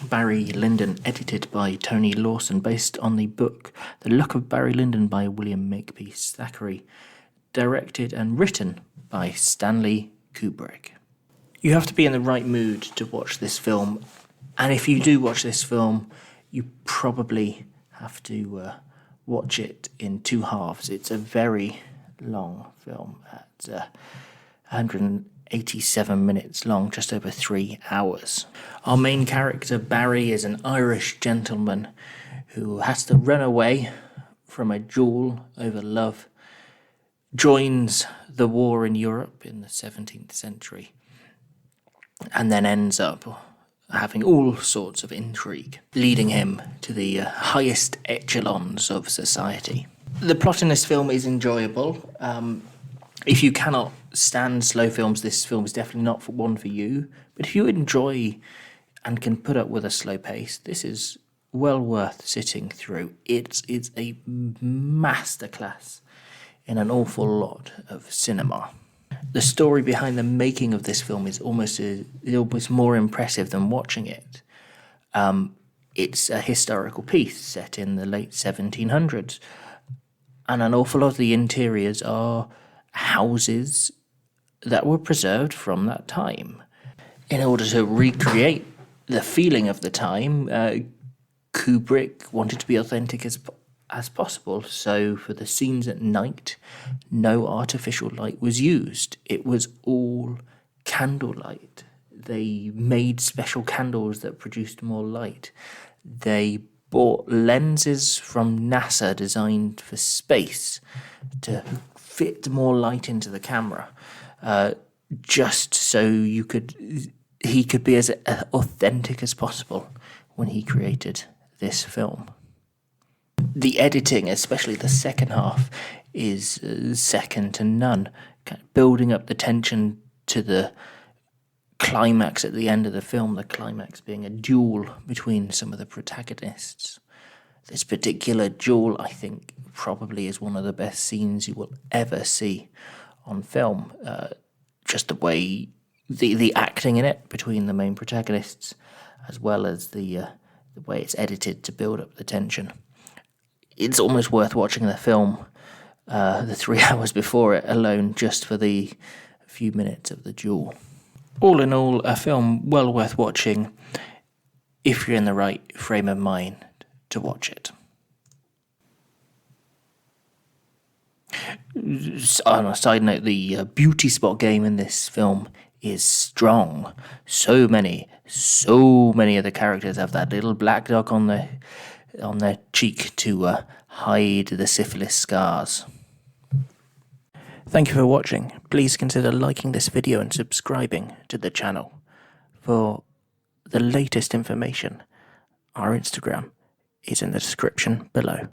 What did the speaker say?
Barry Lyndon, edited by Tony Lawson, based on the book The Luck of Barry Lyndon by William Makepeace Thackeray, directed and written by Stanley Kubrick. You have to be in the right mood to watch this film, and if you do watch this film, you probably have to watch it in two halves. It's a very long film at 187 minutes long, just over 3 hours. Our main character, Barry, is an Irish gentleman who has to run away from a duel over love, joins the war in Europe in the 17th century, and then ends up having all sorts of intrigue, leading him to the highest echelons of society. The plot in this film is enjoyable. If you cannot stand slow films, this film is definitely not one for you. But if you enjoy and can put up with a slow pace, this is well worth sitting through. It's a masterclass in an awful lot of cinema. The story behind the making of this film is almost more impressive than watching it. It's a historical piece set in the late 1700s, and an awful lot of the interiors are houses that were preserved from that time. In order to recreate the feeling of the time, Kubrick wanted to be authentic as possible, so for the scenes at night, no artificial light was used. It was all candlelight. They made special candles that produced more light. They bought lenses from NASA designed for space to fit more light into the camera, just so he could be as authentic as possible when he created this film. The editing, especially the second half, is second to none, kind of building up the tension to the climax at the end of the film, the climax being a duel between some of the protagonists. This particular duel, I think, probably is one of the best scenes you will ever see on film. Just the way, the acting in it between the main protagonists, as well as the way it's edited to build up the tension. It's almost worth watching the film the 3 hours before it alone, just for the few minutes of the duel. All in all, a film well worth watching if you're in the right frame of mind to watch it. On a side note, the beauty spot game in this film is strong. So many of the characters have that little black dot on their cheek to hide the syphilis scars. Thank you for watching. Please consider liking this video and subscribing to the channel. For the latest information, our Instagram is in the description below.